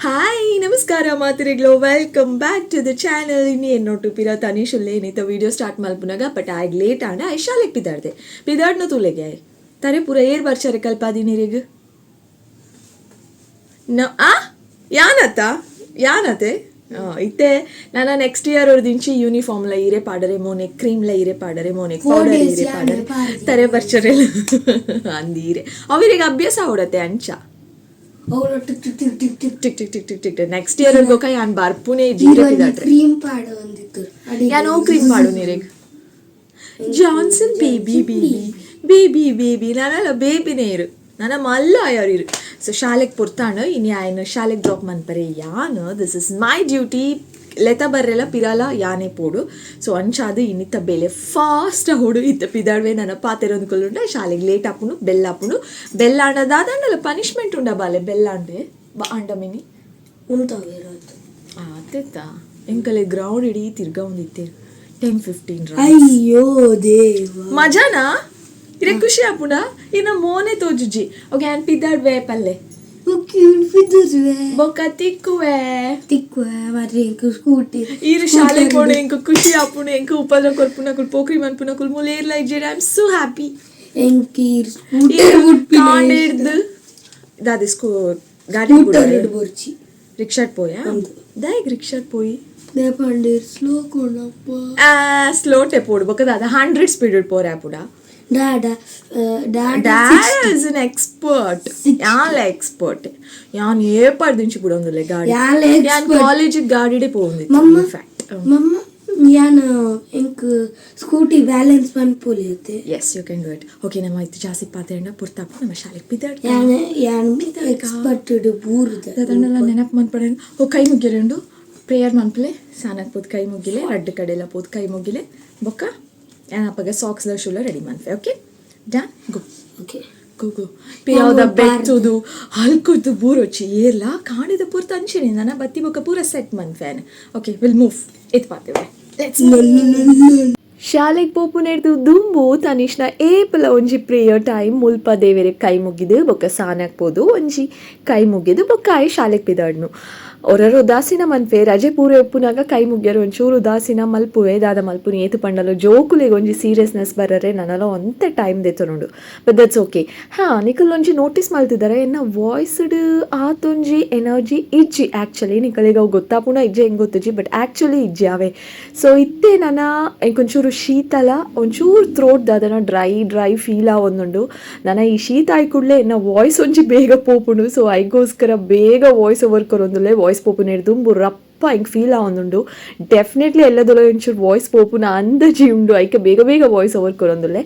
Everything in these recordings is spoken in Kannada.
ಹಾಯ್ ನಮಸ್ಕಾರ ಮಾತಿರಿಗಳು, welcome back to the channel. ಇನ್ನು ಏನೊಟ್ಟು ಪಿರಾ ತನಿಷುಲ್ಲೆ ಏನಿತ್ತ ವಿಡಿಯೋ ಸ್ಟಾರ್ಟ್ ಮಲ್ಪುನಾಗ ಬಟ್ ಆಗ ಲೇಟ್ ಆಂಡ ಐಶಾಲೆಗೆ ಪಿದಾಡ್ದೆ ಪಿದಾಡ್ನ ತೂಲೆಗೆ ತರೆ ಪೂರ ಏರ್ ಬರ್ಚಾರೆ ಕಲ್ಪಾದಿ ನೀರಿಗೆ ಯಾನತೆ ಇತ್ತೆ ನಾನು ನೆಕ್ಸ್ಟ್ ಇಯರ್ ದಿಂಚಿ ಯೂನಿಫಾರ್ಮ್ಲ ಇರೆ ಪಾಡರೆ ಮೋನೆ ಕ್ರೀಮ್ಲ ಇರೆ ಪಾಡರೆ ಮೋನೆ ಪೌಡರ್ ಇರೆ ಪಾಡರೆ ತರೆ ಬರ್ಚಾರೆ ಅಂದೀರೆ ಅವರಿಗೆ ಅಭ್ಯಾಸ ಹೊಡತ್ತೆ ಅಂಚ ನೆಕ್ಸ್ಟ್ ಇಯರ್ ಗೋಕ ಯಾನ್ ಬರ್ಪುನೆ ಕ್ರೀಮ್ ಪಾಡು ಒಂದಿತ್ತು ಯಾನೋ ಕ್ರೀಮ್ ಪಾಡು ನೀರಿಗೆ Johnson baby baby baby baby ನಾನೆಲ್ಲ ಬೇಬಿನೇ ಇರು ನನ್ನ ಮಲ್ಲ ಯಾರು ಇರು. ಸೊ ಶಾಲೆಗೆ ಪುರ್ತಾಣ ಇನ್ನು ಆಯ್ನ ಶಾಲೆಗೆ ಡ್ರಾಪ್ ಮನ್ಪರೆ ಯಾನ್ ದಿಸ್ ಇಸ್ ಮೈ ಡ್ಯೂಟಿ ಲೆತ ಬರ್ರೆಲ್ಲ ಪಿರಾಲ ಯಾನೇ ಪೋಡು. ಸೊ ಅಂಚಾದು ಇನ್ನಿತ್ತ ಬೆಲೆ ಫಾಸ್ಟ್ ಹೊಡು ಇತ್ತ ಪಿದಾಡ್ವೆ ನನ್ನ ಪಾತೆರ ಅಂದ್ಕೊಳ್ಳುಂಡ ಶಾಲೆಗೆ ಲೇಟ್ ಹಾಪುನು ಬೆಲ್ಲ ಹಾಪುನು ಬೆಲ್ಲ ಆಂಡದಾದಂಡಲ್ಲ ಪನಿಷ್ಮೆಂಟ್ ಉಂಡ ಬಾಲೆ ಬೆಲ್ಲ ಅಂಡೆ ಅಂಡ ಮಿನಿ ಉಂಟಾಗಿರೋದು ಆತೆತ್ತ ಎಂಕಲೆ ಗ್ರೌಂಡ್ ಇಡೀ ತಿರ್ಗಾ ಒಂದಿತ್ತೆ 10-15 ಅಯ್ಯೋ ದೇವ ಮಜಾನಾ ಇರೆ ಖುಷಿ ಆಪುಂಡ ಇನ್ನ ಮೋನೆ ತೋಜುಜಿ ಓಕೆ ಆನ್ ಪಿದಾಡ್ವೆ ಪಲ್ಲೆ ಬೊಕ್ಕ ತಿಕ್ಕುವೆ ಮತ್ತೆ ಸ್ಕೂಟಿ ಈರು ಶಾಲೆ ಕೊಡು ಎಂಕು ಖುಷಿ ಆಪುಣ ಎಂಕು ಉಪದ್ರ ಕೊರ್ಪುನ ಕುಲ್ ಪೋಕ್ರಿ ಮನ್ಪುನ ಕುಲ್ ಮುಲೇರ್ ಲೈಕ್ ಜೆಡ್ ಐ ಆಮ್ ಸೋ ಹ್ಯಾಪಿ ಎಂಕೀರ್ ಕಾಂಡೆಡ್ದು ದಾದಿ ಸ್ಕೂ ಗಾಡಿ ಬೋರ್ಚಿ ರಿಕ್ಷಾಟ್ ಪೋಯಾ ದಾಯಿಗ್ ರಿಕ್ಷಾಟ್ ಪೋಯಿ ದೇಪಂಡೇರ್ ಸ್ಲೋ ಕೊಣಪ್ಪ ಸ್ಲೋ ಟೆಪ್ ಓಡು ಬೊಕ್ಕ ದಾದ 100 ಸ್ಪೀಡ್ ಪೋರ್ ಆಪುಡ Dada is an expert. ಯಾನ್ ಎಕ್ಸ್ಪರ್ಟ್ ಯಾನ್ ಏಪಾಡ್ದಿಂಚಿ ಬಿಡೋಂದಿಲ್ಲ ಗಾಡಿ ಯಾನ್ ಕಾಲೇಜಿಗೆ ಗಾಡಿಡೆ ಪೋಂದಿತ್ತು ಫ್ಯಾಕ್ಟ್ ಮಮ್ಮ ಯಾನ್ ಎಂಕ್ ಸ್ಕೂಟಿ ಬ್ಯಾಲೆನ್ಸ್ ಮನ್ಪೋಲಿಯತ್ತೆ yes you can do it okay ನಮ್ಮ ಇತ್ತು ಜಾಸ್ತಿ ಪಾತ್ರೆಂಡ ಪುರ್ತಾಪು ನಮ್ಮ ಶಾಲೆಗೆ ಪಿದಾಡ್ ಯಾನ್ ಎಕ್ಸ್ಪರ್ಟ್ ಬೂರ್ದ ಅದನ್ನೆಲ್ಲ ನೆನಪು ಮನ್ಪಡೆ ಓ ಕೈ ಮುಗ್ಗಿರೆಂಡು ಪ್ರೇಯರ್ ಮನ್ಪಲೆ ಸಾನಕ್ ಪೋದ್ ಕೈ ಮುಗಿಲೆ ಅಡ್ಡ ಕಡೆಲ್ಲ ಪೋದ್ ಕೈ ಮುಗಿಲೆ ಬೊಕ್ಕ ಏನಪ್ಪಾಗ ಸಾಕ್ಸ್ ಶೂಲ ರೆಡಿ ಮಾಡ್ತೆ okay done go okay go ಪಿಯಾವ್ದ ಬೆಚ್ಚುದು ಹಲ್ಕುದು ಬೂರೊಚ್ಚಿ ಏರ್ಲ ಕಾಣಿದ ಪೂರ್ತ ಅಂಚಿನಿ ನನ್ನ ಬತ್ತಿ ಬೊಕ್ಕ ಪೂರ ಸೆಟ್ ಮನ್ಫೇನ್ ಓಕೆ ವಿಲ್ ಮೂವ್ ಇದು ಪಾತೇವೆ ಶಾಲೆಗೆ ಪೋಪುನೆಡ್ದು ದುಂಬು ತನಿಷ್ನ ಏಪಲ ಒಂಜಿ ಪ್ರೇಯರ್ ಟೈಮ್ ಮುಲ್ಪ ದೇವರೆ ಕೈ ಮುಗಿದು ಬೊಕ್ಕ ಸಾನಕ್ ಪೋದು ಒಂಜಿ ಕೈ ಮುಗಿದು ಬೊಕ್ಕ ಆಯ್ ಶಾಲೆಗೆ ಪಿದಾಡ್ನು ಅವರರು ಉದಾಸೀನ ಮನ್ಪೆ ರಜೆ ಪೂರ ಎಪ್ಪುನಾಗ ಕೈ ಮುಗ್ಯರು ಒಂಚೂರು ಉದಾಸೀನ ಮಲ್ಪುವೆ ದಾದ ಮಲ್ಪುನಿ ಏತು ಪಂಡಲು ಜೋಕುಲೆಗೆ ಒಂಜಿ ಸೀರಿಯಸ್ನೆಸ್ ಬರರೆ ನನ್ನಲ್ಲ ಒಂತೆ ಟೈಮ್ ದೇತೊನುಂಡು ಬಟ್ ದಟ್ಸ್ ಓಕೆ ನಿಕಲ್ ಒಂಜಿ ನೋಟಿಸ್ ಮಲ್ತಿದ್ದಾರೆ ಎನ್ನ ವಾಯ್ಸ್ಡ್ ಆತೊಂಜಿ ಎನರ್ಜಿ ಇಜ್ಜಿ ಆ್ಯಕ್ಚುಲಿ ನಿಕಲಿಗೆ ಅವು ಗೊತ್ತಾಪುಣ ಇಜ್ಜೆ ಹೆಂಗೆ ಗೊತ್ತಜ್ಜಿ ಬಟ್ ಆ್ಯಕ್ಚುಲಿ ಇಜ್ಜಿ ಅವೇ ಸೊ ಇತ್ತೆ ನನ್ನ ಒಂಚೂರು ಶೀತಲ ಒಂಚೂರು ಥ್ರೋಟ್ ದಾದನ ಡ್ರೈ ಫೀಲ್ ಆವೊಂದುಂಡು ನನ್ನ ಈ ಶೀತ ಆಯ್ಕುಡ್ಲೆ ಎನ್ನ ವಾಯ್ಸ್ ಒಂಜಿ ಬೇಗ ಪೋಪುಂಡು ಸೊ ಐಗೋಸ್ಕರ ಬೇಗ ವಾಯ್ಸ್ ಓವರ್ ಕೊರೊಂದುಲ್ಲೆ ವಾಯ್ಸ್ ಪೋಪುನ ದುಂಬು ರಪ್ಪ ಹಿಂಗೆ ಫೀಲ್ ಆವೊಂದುಂಡು ಡೆಫಿನೆಟ್ಲಿ ಎಲ್ಲದೊಲ ಒಂಚೂರು ವಾಯ್ಸ್ ಪೋಪುನ ಅಂದಜಿ ಉಂಡು ಐಕೆ ಬೇಗ ಬೇಗ ವಾಯ್ಸ್ ಓವರ್ ಕೊರೊಂದುಲ್ಲೆ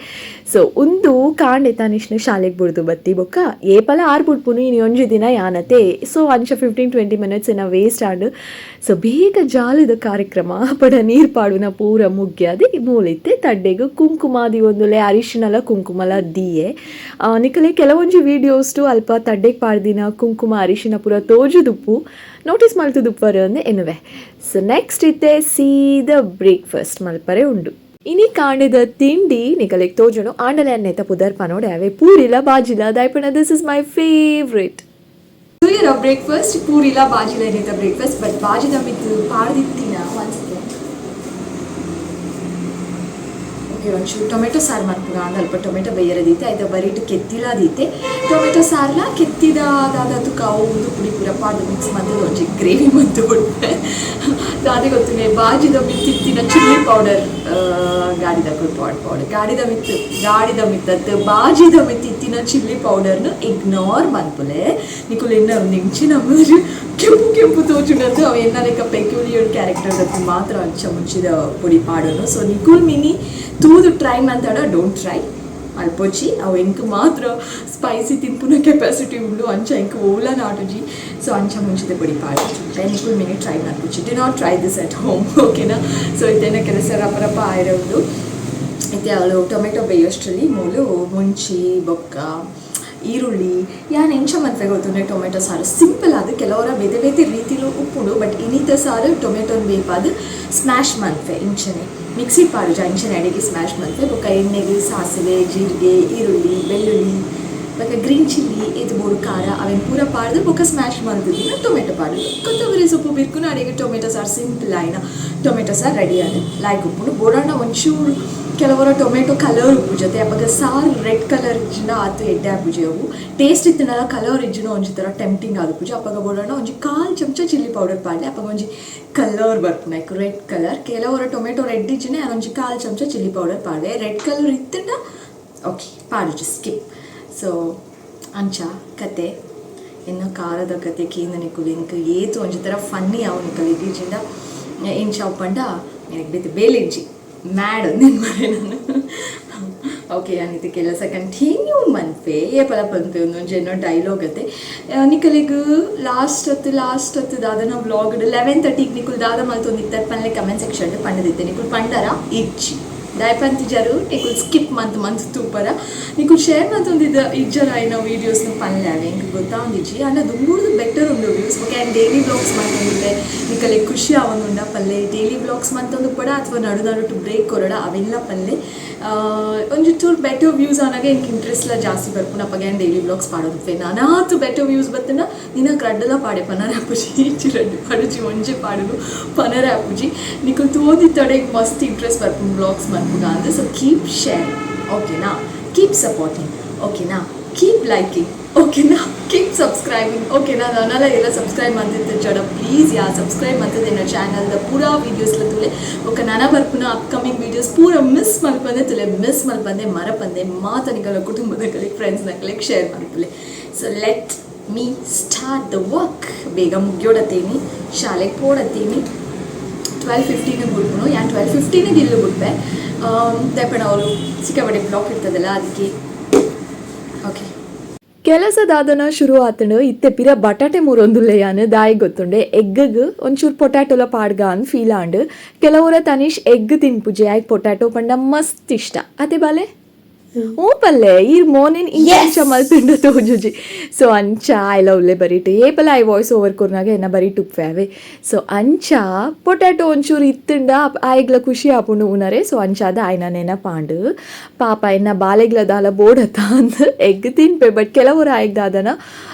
ಸೊ ಒಂದು ಕಾಂಡೆ ತಾನಿಷ್ನ ಶಾಲೆಗೆ ಬಿಡ್ದು ಬತ್ತಿ ಬೊಕ್ಕ ಏಪಲ ಆರು ಬಿಡ್ಪುನು ಇನ್ನು ಒಂಜಿ ದಿನ ಯಾನತೆ ಸೊ ಅಂಚ 15-20 ಮಿನಿಟ್ಸ್ ಏನ ವೇಸ್ಟ್ ಆಂಡು ಸೊ ಬೇಗ ಜಾಲಿದ ಕಾರ್ಯಕ್ರಮ ಪಡ ನೀರು ಪಾಡುನ ಪೂರ ಮುಗ್ಯಾದಿ ಮೂಲಿತ್ತೆ ತಡ್ಡೆಗು ಕುಂಕುಮಾದಿ ಒಂದುಲೆ ಅರಿಶಿನಲ ಕುಂಕುಮಲ ದಿಯೆ ನಿಕಲೆ ಕೆಲವೊಂಜಿ ವೀಡಿಯೋಸ್ಟು ಅಲ್ಪ ತಡ್ಡೆಗೆ ಪಾಡ್ದಿನ ಕುಂಕುಮ ಅರಿಶಿನ ಪೂರ ತೋಜುದುಪ್ಪು ನೋಟಿಸ್ ಮಲ್ತುದುಪ್ಪರೆ ಅಂದೆ ಎನ್ನುವೆ ಸೊ ನೆಕ್ಸ್ಟ್ ಇತ್ತೆ ಸೀದ ಬ್ರೇಕ್ಫಾಸ್ಟ್ ಮಲ್ಪರೆ ಉಂಡು ಇನಿ ಕಾಂಡೆದ ತಿಂಡಿ ನಿಕಲೆಗೆ ತೋಜುಂಡು ಆಂಡಲೆ ಅನ್ನೆತ ಪುದರ್ ಪನೋಡೆ ಅವೆ ಪೂರಿಲ ಬಾಜಿಲ ದಾಯ್ಪಣ this is my favourite breakfast ಪೂರಿಲ ಬಾಜಿಲ ಏನಿತ ಬ್ರೇಕ್ಫಾಸ್ಟ್ ಬಟ್ ಬಾಜಿದ ಮಿತ್ತು ಪಾಡ್ದಿತ್ತಿನ ಒಂದ್ಸತಿ ಓಕೆ ಒಂಚೂರು ಟೊಮೆಟೊ ಸಾರು ಮಾಡ್ತೀವಿ ಒಂದು ಅಲ್ಪ ಟೊಮೆಟೊ ಬೇಯರದೈತೆ ಆಯ್ತು ಬರೀಟು ಕೆತ್ತಿಲಾದೈತೆ ಟೊಮೆಟೊ ಸಾರಲ್ಲ ಕೆತ್ತಿದಾದದು ಕಾವು ಒಂದು ಪುಡಿ ಪೂರ ಪಾಡು ಮಿಕ್ಸ್ ಮಾಡಿದ್ರೆ ಒಂಚಿ ಗ್ರೇವಿ ಮಂತು ಕೊಡ್ತೆ ಅದೇ ಗೊತ್ತಿಲ್ಲ ಬಾಜಿದ ಮಿತ್ತಿತ್ತಿನ ಚಿಲ್ಲಿ ಪೌಡರ್ ಗಾಡಿದ ಮಿತ್ತತ್ತು ಬಾಜಿದ ಮಿತ್ತಿತ್ತಿನ ಚಿಲ್ಲಿ ಪೌಡರ್ನು ಇಗ್ನೋರ್ ಮನ್ಪುಲೆ ನಿಕುಲು ಎನ್ನ ನೆಂಚಿನ ಕೆಂಪು ತೋಚುಂಡದ್ದು ಅವು ಎನ್ನ ಲೆಕ್ಕ ಪೆಕ್ಯುಲಿಯರ್ ಕ್ಯಾರೆಕ್ಟರ್ ಅದಕ್ಕೆ ಮಾತ್ರ ಅಂಚ ಮುಂಚಿದ ಪುಡಿ ಪಾಡೋನು ಸೊ ನಿಕುಲ್ ಮಿನಿ ತೂದು ಟ್ರೈ ಮಾಡ್ತಾಡ ಡೋಂಟ್ ಟ್ರೈ ಅಲ್ಪೊಚ್ಚಿ ಅವು ಎಂಕು ಮಾತ್ರ ಸ್ಪೈಸಿ ತಿನ್ಪುನ ಕೆಪಾಸಿಟಿ ಉಂಡು ಅಂಚ ಎಂಕು ಓಲಾ ನಾಟುಜಿ ಸೊ ಅಂಚ ಮುಂಚಿದ ಪುಡಿ ಪಾಡು ನಿಕುಲ್ ಮಿನಿ ಟ್ರೈ ಮಾಡ್ಕೊಚ್ಚಿ do not try this at home ಓಕೆನಾ ಸೊ ಇದೇನ ಕೆಲಸ ರಪ ಆಯಿರೋದು అయితే ಅವಳು ಟೊಮೆಟೊ ಬೇಯೋಷ್ಟರಲ್ಲಿ ಮೂಲು ಮುಂಚಿ ಬೊಕ್ಕ ಈರುಳ್ಳಿ ಯಾನ್ ಎಂಚ ಮನ್ಪೆ ಗೊತ್ತುಂಡೆ ಟೊಮೆಟೊ ಸಾರು ಸಿಂಪಲ್ ಅದು ಕೆಲವರ ಬೇತೆ ಬೇತೆ ರೀತಿಲೂ ಉಪ್ಪುಡು ಬಟ್ ಇನ್ನಿತ ಸಾರು ಟೊಮೆಟೊನ ಬೇಪಾದು ಸ್ಮ್ಯಾಶ್ ಮನ್ಪೆ ಇಂಚನೆ ಮಿಕ್ಸಿ ಪಾಡು ಇಂಚನೆ ಅಡಿಗೆ ಸ್ಮ್ಯಾಶ್ ಮನ್ಪೆ ಬೊಕ್ಕ ಎಣ್ಣೆಗೆ ಸಾಸಿವೆ ಜೀರಿಗೆ ಈರುಳ್ಳಿ ಬೆಳ್ಳುಳ್ಳಿ ಬೊಕ ಗ್ರೀನ್ ಚಿಲ್ಲಿ ಇದು ಬೋಡು ಖಾರ ಅವೇನು ಪೂರ ಪಾಡ್ದು ಬೊಕ ಸ್ಮ್ಯಾಶ್ ಮಾಡ್ತಿದ್ದಿನ ಟೊಮೆಟೊ ಪಾಡ್ದು ಕೊತ್ತಂಬರಿ ಸೊಪ್ಪು ಬಿರ್ಕುನ ಅಡಿಗೆ ಟೊಮೆಟೊ ಸಾರು ಸಿಂಪಲ್ ಆಯ್ನ ಟೊಮೆಟೊ ಸಾರು ರೆಡಿ ಆದ ಲಾಯ್ಕ್ ಉಪ್ಪುಂಡು ಬೋಡಾಂಡ ಒಂಚೂರು ಕೆಲವರ ಟೊಮೆಟೊ ಕಲರ್ ಉಪ್ಪು ಜೊತೆ ಅವಾಗ ಸಾರು ರೆಡ್ ಕಲರ್ ಇಜ್ಜಿನ ಆತು ಎಡ್ಡೆ ಆಪುಜಿ ಅವು ಟೇಸ್ಟ್ ಇತ್ತಿನಲ್ಲ ಕಲರ್ ಇಜ್ಜಿನ ಒಂಜಿ ಥರ ಟೆಂಪ್ಟಿಂಗ್ ಆದುಪುಜಿ ಅವಾಗ ಬೋಡಾಂಡ ಒಂಜಿ 1/4 ಚಮಚ ಚಿಲ್ಲಿ ಪೌಡರ್ ಪಾಡ್ಲೆ ಅವಾಗ ಒಂಜಿ ಕಲರ್ ಬರ್ಪುನ ರೆಡ್ ಕಲರ್ ಕೆಲವರ ಟೊಮೆಟೊ ರೆಡ್ ಇಜ್ಜಿನ ಒಂಜಿ 1/4 ಚಮಚ ಚಿಲ್ಲಿ ಪೌಡರ್ ಪಾಡ್ಲೆ ರೆಡ್ ಕಲರ್ ಇತ್ತಿಂಡ ಓಕೆ ಪಾಡು ಸ್ಕಿಪ್ ಸೊ ಅಂಚ ಕತೆ ಇನ್ನು ಖಾರದ ಕತೆ ಕೀಂದ ನಿಕುಲು ಇಂಕ ಏತು ಒಂಜಿ ಥರ ಫನ್ನಿ ಅವು ನಿಕಲು ಇಜ್ಜಿಂದ ಇಂಚ ಉಪ್ಪಂಡ ನನಗೆ ಬೇತೆ ಬೇಲೆಜ್ಜಿ ಮ್ಯಾಡ್ ಅಂದೇನು ಮರೆ ನಾನು ಓಕೆ ಅನಿತ ಕೆಲಸ ಕಂಟಿನ್ಯೂ ಮನ್ಪೆ ಪಲ ಪನ್ಪೆ ಒಂದೊಂದು ಏನೋ ಡೈಲಾಗ್ ಅತ್ತೆ ನಿಕಲಿಗೆ ಲಾಸ್ಟ್ ಹೊತ್ತು ದಾದನ ವ್ಲಾಗ್ 11:30 ನಿಕುಲ್ ದಾದ ಮಲ್ತೊಂದಿತ್ತ ಪನ್ಲೆ ಕಮೆಂಟ್ ಸೆಕ್ಷನ್ ಪಂಡದಿತ್ತೆ ನಿಕುಲ್ ಪಂಡರ ಇಜ್ಜಿ ದಯಪಂತಿಜರು ನಿಕುಲ್ ಸ್ಕಿಪ್ ಮಂತ್ ತೂಪರ ನಿಕುಲ್ ಶೇರ್ ಮಂತೊಂದಿದ್ದ ಇಜ್ಜರ ಐನ ವೀಡಿಯೋಸ್ನ ಪನ್ಲೆ ಅವೆ ಇಂಕ ಗೊತ್ತಾಂದಿಜ್ಜಿ ಅನ್ನ ದುಂಬುಡ್ದು ಬೆಟರ್ ಉಂಡು views okay and daily vlogs ಮಂತೊಂದಿದ್ದೆ ನಿಕಲೆ ಖುಷಿ ಅವನುಂಡ ಪಲ್ಲೆ ಡೈಲಿ ವ್ಲಾಗ್ಸ್ ಮಂತೊಂದು ಪಡ ಅಥವಾ ನಡು ಬ್ರೇಕ್ ಕೊರಡ ಅವೆಲ್ಲ ಪಲ್ಲೆ ಒಂಚೂರು ಬೆಟರ್ ವ್ಯೂಸ್ ಆನಾಗೆ ಇಂಕ ಇಂಟ್ರೆಸ್ಟ್ಲ ಜಾಸ್ತಿ ಬರ್ಪುನ ಅಪ್ಪಗೆ ಡೈಲಿ ವ್ಲಾಗ್ಸ್ ಪಾಡೋದು ನಾನಾತು ಬೆಟರ್ ವ್ಯೂಸ್ ಬತ್ತನ ನಿನ್ನ ರಡ್ಡಲ ಪಾಡೆ ಪನರ ಆಪುಜಿ ಈಚಿ ರಡ್ಡು ಪಾಡುಜಿ ಒಂಜೆ ಪಾಡುಗು ಪನರ ಆಪುಜಿ ನಿಕುಲ್ ತೋದಿ ತಡೆಗೆ ಮಸ್ತ್ ಇಂಟ್ರೆಸ್ಟ್ ಬರ್ಪುನ್ ವ್ಲಾಗ್ಸ್ ಮನ್ಪುಗ ಅಂದ್ರೆ ಸೊ ಕೀಪ್ ಶೇರಿಂಗ್ ಓಕೆನಾ ಕೀಪ್ ಸಪೋರ್ಟಿಂಗ್ ಓಕೆನಾ ಕೀಪ್ ಲೈಕಿಂಗ್ ಓಕೆನಾ ಕೀಪ್ ಸಬ್ಸ್ಕ್ರೈಬಿಂಗ್ ಓಕೆನಾ ನಾನೆಲ್ಲ ಎಲ್ಲ ಸಬ್ಸ್ಕ್ರೈಬ್ ಮಾಡ್ತಿದ್ದೆ ಚಡ ಪ್ಲೀಸ್ ಸಬ್ಸ್ಕ್ರೈಬ್ ಮಾಡ್ತಿದ್ದೆ ನನ್ನ ಚಾನಲ್ದ ಪೂರಾ ವೀಡಿಯೋಸ್ಲ ತುಲೆ ಓಕೆ ನಾನ ಬರ್ಪುನ ಅಪ್ಕಮಿಂಗ್ ವೀಡಿಯೋಸ್ ಪೂರ ಮಿಸ್ ಮಲ್ಪಂದೆ ಮರಪಂದೆ ಮಾತನಿಗಳ ಕುಟುಂಬದ ಕಲಿಗೆ ಫ್ರೆಂಡ್ಸ್ನ ಕಲಿಗೆ ಶೇರ್ ಮಾಡ್ತಲೆ so let me start the work ಬೇಗ ಮುಗಿಯೋಡತ್ತೀನಿ ಶಾಲೆಗೆ ಪೋಡತ್ತೀನಿ 12:15 ಬಿಡ್ಬುನು 12:15 ಇಲ್ಲು ಬಿಡ್ಬೆ ದಯಪಡ ಅವರು ಸಿಕ್ಕಾಪಟ್ಟೆ ಬ್ಲಾಕ್ ಇರ್ತದಲ್ಲ ಅದಕ್ಕೆ ಓಕೆ ಕೆಲಸದಾದನ ಶುರು ಆತಂಡು ಇತ್ತೆ ಪಿರ ಬಟಾಟೆ ಮೂರೊಂದುಲ್ಲೆಯಾನು ದಾಯಿ ಗೊತ್ತುಂಡೆ ಎಗ್ಗಗ್ ಒಂಚೂರು ಪೊಟ್ಯಾಟೊಲ ಪಾಡ್ಗ ಅಂದ್ ಫೀಲ್ ಆಂಡ್ ಕೆಲವರ ತನೀಶ್ ಎಗ್ ತಿನ್ಪುಜೆ ಆಯ್ಕೆ ಪೊಟ್ಯಾಟೊ ಪಂಡ ಮಸ್ತ್ ಇಷ್ಟ ಅದೇ ಬಾಲೆ ಹ್ಞೂ ಪಲ್ಲೆ ಈ ಮೋನಿನ್ ಇಂಚ ಮಲ್ಪಿಂಡ ತೋಜುಜಿ ಸೊ ಅಂಚ ಆಯ್ಲ ಉಲ್ಲೆ ಬರೀಟು ಏಪಲ ಐ ವಾಯ್ಸ್ ಓವರ್ ಕೊರ್ನಾಗ ಎನ್ನ ಬರೀಟು ಉಪ್ಪ್ಯಾವೆ ಸೊ ಅಂಚ ಪೊಟ್ಯಾಟೊ ಒಂಚೂರು ಇತ್ತಿಂಡ ಆಯ್ಗ್ಲ ಖುಷಿ ಆಪುಂಡು ಉನರೆ ಸೊ ಅಂಚಾದ ಆಯ್ನ ನೆನಪಾಂಡು ಪಾಪ ಎನ್ನ ಬಾಲೆಗ್ಲ ದಾಲ ಬೋಡತ್ತ ಅಂದ್ ಎಗ್ ತಿನ್ಪೆ ಬಟ್ ಕೆಲವರು ಆಯ್ಗ್ದಾದನ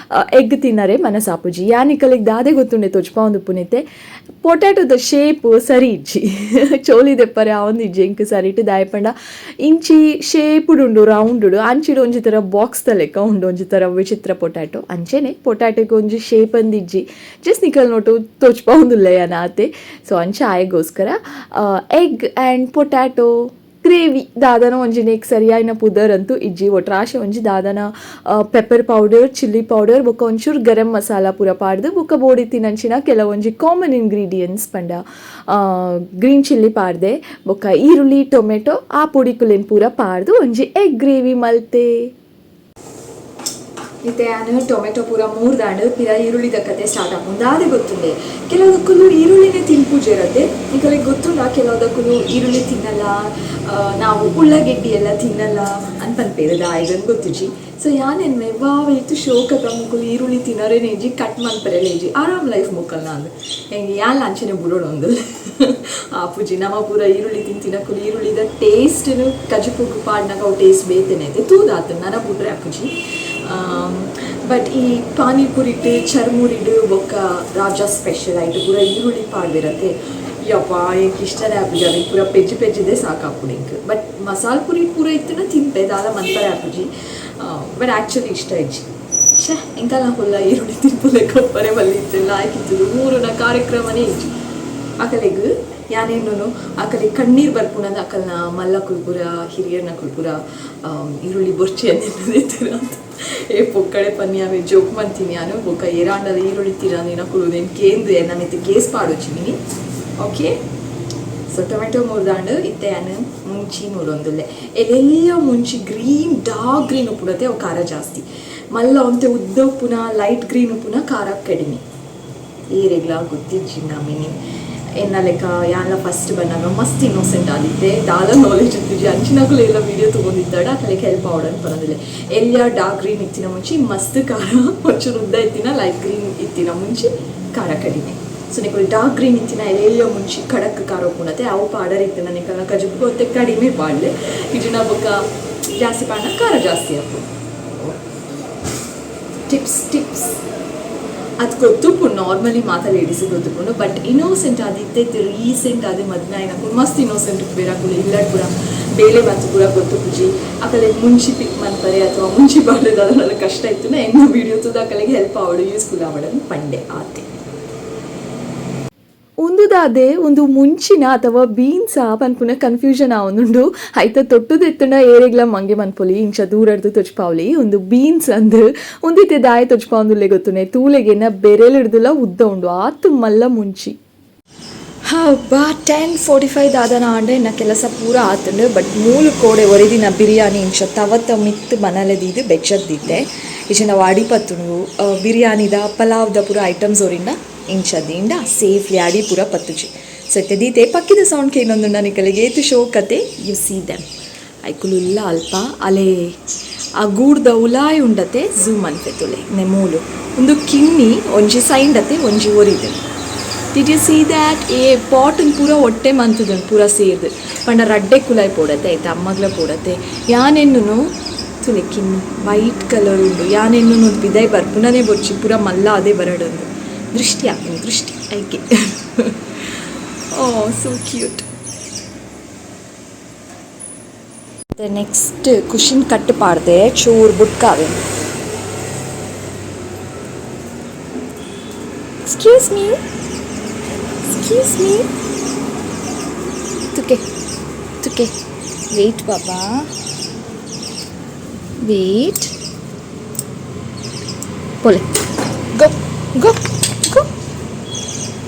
ಎಗ್ ತಿನ್ನರೆ ಮನಸಾಪುಜಿ ಯಾನಿಕಲಿಗೆ ದಾದೆ ಗೊತ್ತುಂಡೆ ತೊಜ್ಪ ಒಂದು ಪುನಿತೆ ಪೊಟ್ಯಾಟೊದ ಶೇಪ್ ಸರಿ ಇಜ್ಜಿ ಚೋಲಿ ದೆಪ್ಪರೆ ಅವಂದು ಇಜ್ಜಿ ಇಂಕ್ ಸರಿ ಇಟ್ಟು ದಾಯಪಂಡ ಇಂಚಿ ಶೇಪುಡುಂಡು ರೌಂಡುಡು ಅಂಚಿಡು ಒಂಜಿ ಥರ ಬಾಕ್ಸ್ದ ಲೆಕ್ಕ ಉಂಡು ಒಂಜಿ ಥರ ವಿಚಿತ್ರ ಪೊಟ್ಯಾಟೊ ಅಂಚೆನೆ ಪೊಟ್ಯಾಟೊಗೆ ಒಂಜಿ ಶೇಪ್ ಅಂದಿಜ್ಜಿ ಜಸ್ಟ್ ನಿಕಲ್ ನೋಟು ತೊಜ್ಪ ಒಂದು ಲೇಯನಾತೆ ಸೊ ಅಂಚೆ ಆಯ್ಗೋಸ್ಕರ ಎಗ್ ಆ್ಯಂಡ್ ಪೊಟ್ಯಾಟೊ ಗ್ರೇವಿ ದಾದನ ಒಂಜಿ ನೆಕ್ ಸರಿಯಾಯಿನ ಪುದರ್ ಅಂತೂ ಇಜ್ಜಿ ಒಟ್ರಾಶೆ ಒಂಜಿ ದಾದನ ಪೆಪ್ಪರ್ ಪೌಡರ್ ಚಿಲ್ಲಿ ಪೌಡರ್ ಬೊಕ್ಕ ಒಂಚೂರು ಗರಂ ಮಸಾಲ ಪೂರ ಪಾಡ್ದು ಬೊಕ್ಕ ಬೋಡಿ ತಿನ್ನಂಚಿನ ಕೆಲವೊಂಜಿ ಕಾಮನ್ ಇಂಗ್ರೀಡಿಯೆಂಟ್ಸ್ ಪಂಡ ಗ್ರೀನ್ ಚಿಲ್ಲಿ ಪಾಡ್ದೆ ಬೊಕ್ಕ ಈರುಳ್ಳಿ ಟೊಮೆಟೊ ಆ ಪುಡಿಕುಲೆನ್ ಪೂರ ಪಾಡ್ದು ಒಂಜಿ ಎಗ್ ಗ್ರೇವಿ ಮಲ್ತೆ ಮತ್ತೆ ನಾನು ಟೊಮೆಟೊ ಪೂರ ಮೂರ್ದಾಂಡು ಪಿರ ಈರುಳ್ಳಿದ ಕತೆ ಸ್ಟಾರ್ಟ್ ಆಪುಂಡು ದಾದೆ ಗೊತ್ತುಂಡೆ ಕೆಲವುದಕ್ಕೂ ಈರುಳ್ಳಿನೇ ತಿನ್ಪೂಜೆ ಇರತ್ತೆ ನಿಮಗೆ ಗೊತ್ತುಂಡ ಕೆಲವುದಕ್ಕೂ ಈರುಳ್ಳಿ ತಿನ್ನಲ್ಲ ನಾವು ಉಳ್ಳಾಗಡ್ಡಿ ಎಲ್ಲ ತಿನ್ನಲ್ಲ ಅನ್ಪನ್ಪೇರು ದಾಯಿಗನ್ ಗೊತ್ತುಜಿ ಸೊ ಯಾನೆನ್ಮೆ ವಾವೈತು ಶೋಕ ಕಮ್ಮುಕುಲು ಈರುಳ್ಳಿ ತಿನ್ನೋರೇ ನೇಜಿ ಕಟ್ ಮನ್ಪರೆ ಲೇಜಿ ಆರಾಮ್ ಲೈಫ್ ಮುಕ್ಕಲ್ಲ ಅಂದು ಹೆಂಗೆ ಯಾನ್ ಅಂಚನೆ ಬಿಡೋಣೊಂದು ಆಪುಜಿ ನಮ್ಮ ಪೂರ ಈರುಳ್ಳಿ ತಿನ್ನಕುಲು ಈರುಳ್ಳಿದ ಟೇಸ್ಟ್ನು ಕಜಪುಗು ಪಾಡ್ನಾಗ ಅವು ಟೇಸ್ಟ್ ಬೇತೇನೆ ಐತೆ ತೂದಾತು ನನ್ನ ಬಿಟ್ರೆ ಆಪುಜಿ ಬಟ್ ಈ ಪಾನಿಪುರಿಟ್ಟು ಚರ್ಮುರಿಡು ಬೊಕ್ಕ ರಾಜಾ ಸ್ಪೆಷಲ್ ಆಯಿತು ಪೂರ ಈರುಳ್ಳಿ ಪಾಡ್ದಿರತ್ತೆ ಯಪ್ಪ ಎಂಕ್ ಇಷ್ಟನೇ ಆಪುಜಿ ಅದಕ್ಕೆ ಪೂರ ಪೆಜ್ಜಿದೆ ಸಾಕಾಪುಡು ಇಂಕ್ ಬಟ್ ಮಸಾಲ ಪುರಿ ಪೂರ ಇತ್ತನ ತಿಂಪೆ ದಾದ ಮನ್ಪರೆ ಆಪುಜಿ ಬಟ್ ಆ್ಯಕ್ಚುಲಿ ಇಷ್ಟ ಇಜ್ಜಿ ಎಂಕಲ್ಲ ಹುಲ್ಲ ಈರುಳ್ಳಿ ತಿನ್ಪುಲೆ ಕೊಪ್ಪರೆ ಬಲ್ಲಿತ್ತಿಲ್ಲ ಆಯ್ಕಿತ್ತು ಮೂರುನ ಕಾರ್ಯಕ್ರಮನೇ ಇಜ್ಜಿ ಆಕಲೆಗ್ ಯಾನೇನು ಆಕಲೆ ಕಣ್ಣೀರು ಬರ್ಪುಣಂದು ಆಕಲ್ನ ಮಲ್ಲ ಕುಲ್ಪುರ ಹಿರಿಯರ್ನ ಕುಲ್ಪುರ ಈರುಳ್ಳಿ ಬೊರ್ಚಿ ಅನ್ನಿರ ಅಂತ ಪೊಕ್ಕಡೆ ಪನ್ಯಾವೆ ಜೋಕ್ ಮಂತೀನಿ ನಾನು ಬೊಕ್ಕ ಏರಾಂಡದ ಈರುಳ್ಳಿ ತಿನ್ನ ಕುಳುದೇನು ಕೇಂದ್ರ ನಮ್ಮೆತ್ತು ಕೇಸ್ ಪಾಡೋಚಿನಿ ಓಕೆ ಸೊ ಟೊಮೆಟೊ ಮೂರ್ದಾಂಡು ಇತ್ತೆ ನಾನು ಮುಂಚಿ ಮೂರೊಂದುಲ್ಲೆ ಎಲ್ಲೆಲ್ಲ ಮುಂಚಿ ಡಾರ್ಕ್ ಗ್ರೀನ್ ಉಪ್ಪುಡತ್ತೆ ಅವು ಖಾರ ಜಾಸ್ತಿ ಮಲ್ಲ ಒಂತೆ ಉದ್ದ ಉಪ್ಪುನ ಲೈಟ್ ಗ್ರೀನ್ ಉಪ್ಪುನ ಖಾರ ಕಡಿಮೆ ಏರೆಗ್ಲ ಗೊತ್ತಿಜ್ಜಿ ನಮಿನಿ ಎನ್ನ ಲೆಕ್ಕ ಯಾನ್ಲ ಫಸ್ಟ್ ಬಂದಾಗ ಮಸ್ತ್ ಇನ್ನೋಸೆಂಟ್ ಆದಿತ್ತೆ ದಾದ ನಾಲೆಜ್ ಇತ್ತಿಜಿ ಅಂಚಿನಾಗಲೂ ಎಲ್ಲ ವೀಡಿಯೋ ತೊಗೊಂಡಿದ್ದಾಡ ಅಕಲೆಗೆ ಹೆಲ್ಪ್ ಆವಡನ್ ಬರೋದಿಲ್ಲ ಎಲ್ಲ ಡಾರ್ಕ್ ಗ್ರೀನ್ ಇತ್ತಿನ ಮುಂಚೆ ಮಸ್ತ್ ಖಾರ ಒಂಚೂರು ಉದ್ದ ಇತ್ತಿನ ಲೈಟ್ ಗ್ರೀನ್ ಇತ್ತಿನ ಮುಂಚೆ ಖಾರ ಕಡಿಮೆ ಸೊ ನಿಕಲ್ ಡಾರ್ಕ್ ಗ್ರೀನ್ ಇತ್ತಿನ ಎಲ್ಲ ಮುಂಚೆ ಖಡಕ್ ಖಾರ ಉಪ್ಪುನತೆ ಅವು ಪಾಡರ್ ಇತ್ತಿನ ನಿಕಲ್ನ ಕಜುಬು ಗೊತ್ತೆ ಕಡಿಮೆ ಪಾಡ್ಲೆ ಇಜಿನ ಬೊಕ್ಕ ಜಾಸ್ತಿ ಪಾಡ್ನ ಖಾರ ಜಾಸ್ತಿ ಹಾಕು ಟಿಪ್ಸ್ ಅದು ಗೊತ್ತುಪು ನಾರ್ಮಲಿ ಮಾತಾ ಲೇಡೀಸ್ ಗೊತ್ತುಕೊಂಡು ಬಟ್ ಇನ್ನೋಸೆಂಟ್ ಆದಿತ್ತೈತೆ ರೀಸೆಂಟ್ ಅದು ಮದುವೆ ಆಯ್ನಕು ಮಸ್ತ್ ಇನ್ನೋಸೆಂಟ್ ಬೇರಾಕುಲ ಇಲ್ಲಡ್ ಪೂರ ಬೇಲೆ ಬಂತು ಪೂರ ಗೊತ್ತು ಪುಜಿ ಅಕಲೆ ಮುಂಚಿ ಪಿಕ್ ಮಾಡ್ತಾರೆ ಅಥವಾ ಮುಂಚಿ ಬಾಡ್ದು ಅದನ್ನೆಲ್ಲ ಕಷ್ಟ ಇತ್ತು ನಾ ಎನ್ನ ವೀಡಿಯೋ ತುದ ಅಕಲೆಗೆ ಹೆಲ್ಪ್ ಆವಡು ಯೂಸ್ಫುಲ್ ಆವಡನ್ನು ಪಂಡೆ ಆತೆ ಒಂದುದಾದೆ ಒಂದು ಮುಂಚಿನ ಅಥವಾ ಬೀನ್ಸ ಪನ್ಪುನ ಕನ್ಫ್ಯೂಷನ್ ಆವೊಂದುಂಡು ಐತ ತೊಟ್ಟುದೆತ್ತುಂಡ ಏರೆಗ್ಲ ಮಂಗೆ ಮನ್ಪೊಲಿ ಇಂಚ ದೂರಡ್ದು ತೊಚ್ಪಾವ್ಲಿ ಒಂದು ಬೀನ್ಸ್ ಅಂದು ಒಂದಿತ್ತೆ ದಾಯ ತೊಚ್ಪಾವಂದುಲ್ಲೆ ಗೊತ್ತುನೆ ತೂಲೆಗೆನ ಬೆರೆಲಿಡ್ದುಲ ಉದ್ದ ಉಂಡು ಆತು ಮಲ್ಲ ಮುಂಚಿ ಹಬ್ಬಾ 10:45 ದಾದನ ಆಂಡೆ ಇನ್ನ ಕೆಲಸ ಪೂರ ಆತುಂಡು ಬಟ್ ಮೂಲು ಕೋಡೆ ಒರೆದಿನ ಬಿರಿಯಾನಿ ಇಂಚ ತವತ್ತ ಮಿತ್ತು ಮನಲೆದಿದ್ದು ಬೆಚ್ಚದ್ದಿದ್ದೆ ಇಚನ ವಾಡಿಪತ್ತುಂಡು ಬಿರಿಯಾನಿದ ಪಲಾವ್ದ ಪೂರ ಐಟಮ್ಸ್ ಒರಿಂದ ಇಂಚದಿಂದ ಸೇಫ್ಲಿ ಆಡಿ ಪೂರ ಪತ್ತುಜಿ ಸತ್ಯದೀತೆ ಪಕ್ಕಿದ ಸೌಂಡ್ಗೆ ಇನ್ನೊಂದು ನನಗೆ ಏತು ಶೋಕತೆ ಯು ಸಿ ದೆಮ್ ಐಕುಲುಲ್ಲ ಅಲ್ಪ ಅಲೆ ಆ ಗೂಡ್ದ ಉಲಾಯ್ ಉಂಡತೆ ಝೂಮ್ ಅನ್ಪೆತುಲೆ ನೆಮೂಲು ಒಂದು ಕಿಣ್ಣಿ ಒಂಜಿ ಸೈಂಡತೆ ಒಂಜಿ ಒರಿದೆ ಡಿಡ್ ಯು ಸಿ ದ್ಯಾಟ್ ಏ ಪಾಟನ್ ಪೂರ ಹೊಟ್ಟೆ ಮಂತದನ್ ಪೂರ ಸೇರ್ದು ಪಂಡ ರಡ್ಡೆ ಕುಲಾಯ್ ಪೋಡತ್ತೆ ಆಯ್ತು ಅಮ್ಮಗ್ಲ ಪೋಡತ್ತೆ ಯಾನೆನ್ನು ತುಲೆ ಕಿಣ್ಣಿ ವೈಟ್ ಕಲರ್ ಉಂಡು ಯಾನೆನ್ನು ಬಿದೈ ಬರ್ಪುನನೇ ಬೊಚ್ಚಿ ಪೂರ ಮಲ್ಲ ಅದೇ ಬರಡೊಂದು ದೃಷ್ಟಿ ಹಾಕಿನಿ ದೃಷ್ಟಿ ಐಕೆ ಓ ಸೋ ಕ್ಯೂಟ್ ನೆಕ್ಸ್ಟ್ ಕುಶಿನ್ ಕಟ್ಟು ಪಾಡ್ದೆ ಚೂರು ಬುಟ್ಕಾವೆ ಎಕ್ಸ್ಕ್ಯೂಸ್ ಮೀ ತುಕೆ ವೇಟ್ ಬಾಬಾ ವೇಟ್ ಪೋಲೆ ಗೋ ಗೋ ಗೋ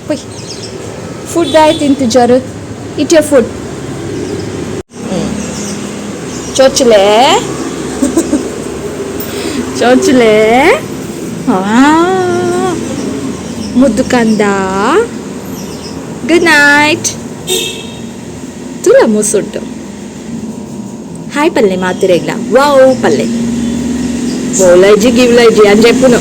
ಹೋಯ್ ಫುಡ್ ಆಯ್ತು ಇಂತು ಜರು ಇಟ್ ಯೋರ್ ಫುಡ್ ಚೋಚಲೆ ಮುದ್ದು ಕಂದ ಗುಡ್ ನೈಟ್ ತುಲ ಮುಸುಟ್ಟು ಹಾಯ್ ಪಲ್ಲೆ ಮಾತಿರೆಗ್ಲ ವಾವ್ ಪಲ್ಲೆ ಓಲೈಜಿ ಗಿವ್ಲೈಜಿ అని చెప్పును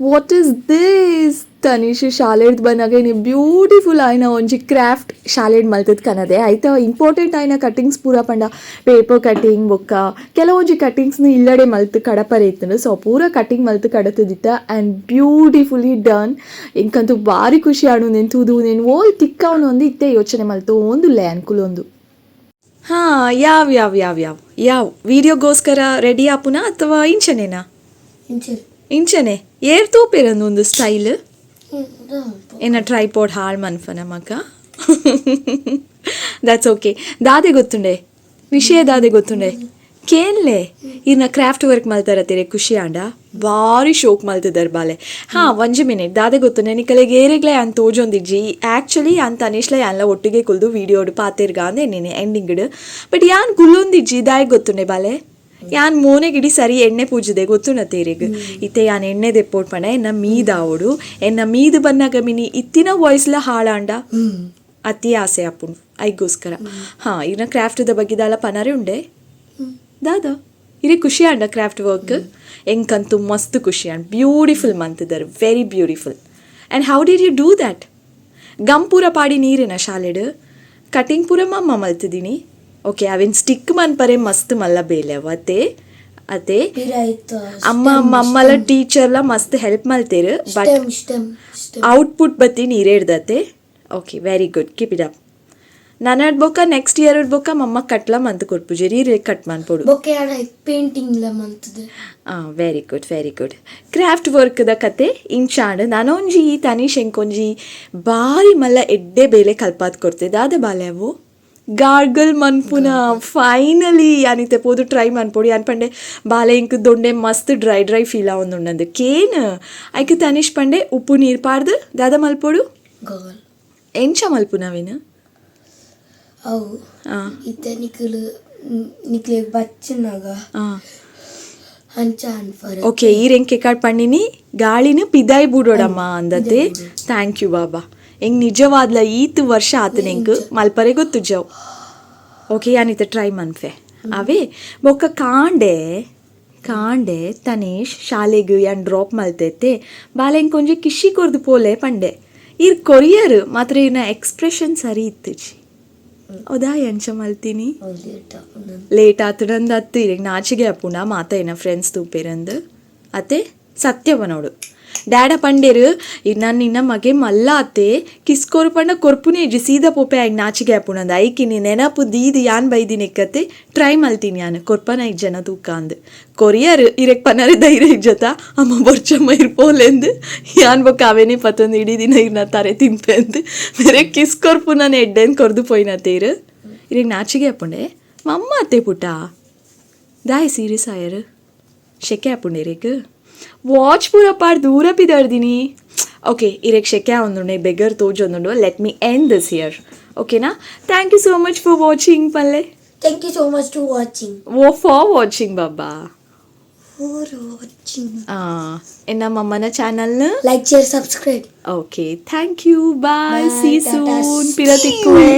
ವಾಟ್ ಈಸ್ ದಿಸ್ ತನಿಷ್ ಶಾಲೆಡ್ ಬಂದಾಗ ನೀವು ಬ್ಯೂಟಿಫುಲ್ ಆಯ್ನ ಒಂಜಿ ಕ್ರಾಫ್ಟ್ ಶಾಲೆಡ್ ಮಲ್ತದ ಕನದೆ ಆಯ್ತಾ ಇಂಪಾರ್ಟೆಂಟ್ ಆಯ್ನ ಕಟಿಂಗ್ಸ್ ಪೂರ ಪಂಡ ಪೇಪರ್ ಕಟಿಂಗ್ ಬೊಕ್ಕ ಕೆಲವೊಂಜಿ ಕಟಿಂಗ್ಸ್ನ ಇಲ್ಲಡೆ ಮಲ್ತು ಕಡಪರೆ ಇತ್ತು ಸೊ ಪೂರ ಕಟಿಂಗ್ ಮಲ್ತು ಕಡತದಿತ್ತ ಆ್ಯಂಡ್ ಬ್ಯೂಟಿಫುಲ್ಲಿ ಡನ್ ಇಂಕಂತೂ ಭಾರಿ ಖುಷಿ ಆಡು ನೆಂತುದು నేను ಓಲ್ ತಿಕ್ಕವನು ಒಂದು ಇತ್ತೆ ಯೋಚನೆ ಮಲ್ತು ಒಂದು ಲೇ ಅನ್ಕುಲೊಂದು ಹಾಂ ಯಾವ ವಿಡಿಯೋಗೋಸ್ಕರ ರೆಡಿ ಆಪುನಾ ಅಥವಾ ಇಂಚನೇನಾ ಇಂಚನೆ ಏರ್ ತೋಪೇರಂದು ಒಂದು ಸ್ಟೈಲ್ ಏನ ಟ್ರೈಪಾಡ್ ಹಾಳು ಮನ್ಫನ ಮಗ ದಟ್ಸ್ ಓಕೆ ದಾದೆ ಗೊತ್ತುಂಡೆ ವಿಷಯ ದಾದೆ ಗೊತ್ತುಂಡೆ ಕೇನ್ಲೆ ಇನ್ನ ಕ್ರಾಫ್ಟ್ ವರ್ಕ್ ಮಲ್ತಾರತ್ತೀರಿ ಖುಷಿ ಆಂಡ ಭಾರಿ ಶೋಕ್ ಮಲ್ತಿದ್ದಾರೆ ಬಾಲೆ ಹಾಂ ಒಂಜಿ ಮಿನಿಟ್ ದಾದೆ ಗೊತ್ತುಂಡೆ ನಿಕಲೆಗೆ ಏರೆಗ್ಲೆ ಅಂತ ತೋಜೊಂದಿಜ್ಜಿ ಆ್ಯಕ್ಚುಲಿ ಅಂತ ಅನಿಶ್ಲೆ ಎಲ್ಲ ಒಟ್ಟಿಗೆ ಕುಲ್ದು ವಿಡಿಯೋಡು ಪಾತಿರ್ಗ ಅಂದೆ ನೀನೆ ಎಂಡಿಂಗ್ಡು ಬಟ್ ಯಾನ್ ಕುಲ್ಲೊಂದಿಜ್ಜಿ ದಾಯ್ ಗೊತ್ತುಂಡೆ ಬಾಲೆ ಯಾನ್ ಮೋನೆಗಿಡಿ ಸರಿ ಎಣ್ಣೆ ಪೂಜದೆ ಗೊತ್ತುಂಡ ತೇರಿಗೆ ಇತ್ತೆ ಯಾನ್ ಎಣ್ಣೆ ದೆಪ್ಪೋಟ್ ಪಂಡ ಎನ್ನ ಮೀದಾವೋಡು ಎನ್ನ ಮೀದು ಬನ್ನಾಗ ಮಿನಿ ಇತ್ತಿನ ವಾಯ್ಸ್ಲ ಹಾಳಾಂಡ ಅತಿ ಆಸೆ ಅಪ್ಪುಂಡು ಐಗೋಸ್ಕರ ಹಾಂ ಇನ್ನ ಕ್ರಾಫ್ಟ್ದ ಬಗ್ಗೆ ದಾಲ ಪನರೆ ಉಂಡೆ ದಾದಾ ಇರಿ ಖುಷಿ ಆಂಡ ಕ್ರಾಫ್ಟ್ ವರ್ಕ್ ಎಂಕಂತೂ ಮಸ್ತ್ ಖುಷಿ ಆಂಡ್ ಬ್ಯೂಟಿಫುಲ್ ಮಂತಿದ್ದಾರೆ very beautiful and how did you do that gum ಪೂರ ಪಾಡಿ ನೀರೇನ ಶಾಲೆಡ್ ಕಟಿಂಗ್ ಪೂರ ಮಮ್ಮ ಮಲ್ತಿದ್ದೀನಿ ಓಕೆ ಅವೇನು ಸ್ಟಿಕ್ ಮನ್ಪರೆ ಮಸ್ತ್ ಮಲ್ಲ ಬೇಲೆ ಅವತ್ತೆ ಅದೇ ಅಮ್ಮ ಮಮ್ಮಲ ಟೀಚರ್ಲ ಮಸ್ತ್ ಹೆಲ್ಪ್ ಮಲ್ತೇರು ಬಟ್ ಔಟ್ಪುಟ್ ಬತ್ತಿ ನೀರೇ ಇಡ್ದತ್ತೆ okay very good keep it up ನಾನು ಬೊಕ್ಕ ನೆಕ್ಸ್ಟ್ ಇಯರ್ ಬೊಕ್ಕ ಮಮ್ಮ ಕಟ್ಲ ಮಂತ್ ಕೊಟ್ಪುಜೆ ರೀ ಕಟ್ ಮನ್ಪೊಡು ವೆರಿ ಗುಡ್ ಕ್ರಾಫ್ಟ್ ವರ್ಕ್ದ ಕತೆ ಇಂಚಾಂಡ್ ನಾನೊಂಜಿ ತನೀಶ್ ಎಂಕೊಂಜಿ ಬಾರಿ ಮಲ್ಲ ಎಡ್ಡೆ ಬೇಲೆ ಕಲ್ಪಾತ್ ಕೊಡ್ತಿದ್ದ ಅದ ಬಾಲೆ ಅವು ಗಾರ್ಗಲ್ ಮನ್ಪುನ ಫೈನಲಿ ಯಾನಿತ್ತೆ ಪೋದು ಟ್ರೈ ಮನ್ಪೊಡಿ ಅನ್ಪಂಡೆ ಬಾಲೆ ಇಂಕ್ ದೊಂಡೆ ಮಸ್ತ್ ಡ್ರೈ ಫೀಲ್ ಆವೊಂದುಂಡಂದು ಕೇನ್ ಐಕ್ ತನೀಶ್ ಪಂಡೆ ಉಪ್ಪು ನೀರು ಪಾಡ್ದು ದಾದ ಮಲ್ಪೊಡು ಎಂಚ ಮಲ್ಪುನವೇನು ಅವು ಇತ್ತೆ ನಿಕ್ಲೆ ಬಚ್ಚನಾಗ ಓಕೆ ಈ ರೆಂಕೆ ಕಾಡ್ ಪಣ್ಣಿನಿ ಗಾಳಿನ ಪಿದಾಯಿ ಬೂಡೋಡಮ್ಮ ಅಂದತೆ ಥ್ಯಾಂಕ್ ಯು ಬಾಬಾ ಹೆಂಗೆ ನಿಜವಾದ್ಲ ಈತು ವರ್ಷ ಆತನ ಹೆಂಗೆ ಮಲ್ಪರೆ ಗೊತ್ತು ಜವ್ ಓಕೆ ಯಾನಿತ್ತೆ ಟ್ರೈ ಮನ್ಫೆ ಅವೇ ಬೊಕ್ಕ ಕಾಂಡೆ ತನೀಶ್ ಶಾಲೆಗೆ ಯಾನ್ ಡ್ರಾಪ್ ಮಲ್ತೈತೆ ಬಾಲೆ ಹೆಂಗೆ ಕೊಂಚ ಕಿಶಿ ಕೊರ್ದು ಪೋಲೆ ಪಂಡೆ ಇರ್ ಕೊರಿಯರ್ ಮಾತ್ರ ಇನ್ನ ಎಕ್ಸ್ಪ್ರೆಷನ್ ಸರಿ ಇತ್ತು ಜಿ ಹೌದಾ ಎಂಚ ಮಲ್ತೀನಿ ಲೇಟ್ ಆತಡಂದು ಹತ್ತು ಈಗ ನಾಚಿಗೆ ಅಪ್ಪುನ ಮಾತ ಏನ ಫ್ರೆಂಡ್ಸ್ ತೂಪೇರಂದು ಅತ್ತೆ ಸತ್ಯವನೋಡು ಡ್ಯಾಡ ಪಂಡೇರು ನಾನು ನಿನ್ನ ಮಗೆ ಮಲ್ಲ ಅತ್ತೆ ಕಿಸ್ಕೋರು ಪಂಡ ಕೊರ್ಪುನೇ ಇಜ್ಜಿ ಸೀದಾ ಪೋಪೆ ಆಗಿ ನಾಚಿಕೆ ಆಪುಣಂದು ಐಕಿನಿ ನೆನಪು ದೀದು ಯಾನ್ ಬೈದಿನಿ ಎಕ್ಕತ್ತೆ ಟ್ರೈ ಮಲ್ತೀನಿ ಯಾನು ಕೊರ್ಪನ ಇಜ್ಜನ ತೂಕ ಅಂದು ಕೊರಿಯರ್ ಇರೆಕ್ ಪನರಿ ಧೈರ್ಯ ಇಜ್ಜತ ಅಮ್ಮ ಬೊರ್ಚಮ್ಮ ಇರ್ಪೋಲೆಂದು ಯಾನ್ ಬೊಕ್ಕ ಅವೇನೇ ಪತ್ತೊಂದು ಇಡೀ ದಿನ ಇರ್ನ ತಾರೆ ತಿಂಪೆ ಅಂದು ಬೇರೆ ಕಿಸ್ಕೊರ್ಪು ನಾನು ಎಡ್ಡೆನ್ ಕೊರ್ದು ಪೋಯ್ನತ್ತೇರು ಇರೆಕ್ ನಾಚಿಕೆ ಆಪುಂಡೆ ಮಮ್ಮ ಅತ್ತೆ ಪುಟ್ಟ ದಾಯ್ ಸೀರಿಯಸ್ ಆಯರು ಶೆಕೆ ಆಪುಂಡೆ ಇರೆಕ್ ವಾಚ್ ಪೂರ ಪಾಡ್ ದೂರ ಪಿದಾಡ್ದೀನಿ ಓಕೆ ಇರೆಕ್ ಶೆಕೆ ಒಂದುಂಡೆ ಬೆಗರ್ ತೋಜೊಂದುಂಡು let me end this year ಓಕೆನಾ thank you so much for watching ಪಲ್ಲೆ Thank you so much to watching. For watching ಬಾಬಾ For watching. ಇನ್ನು ಮಮ್ಮನ channel Like, share, subscribe. Okay thank you bye Bye, see tata, soon see ಪಿರ you. ತಿಕ್ಕುವೆ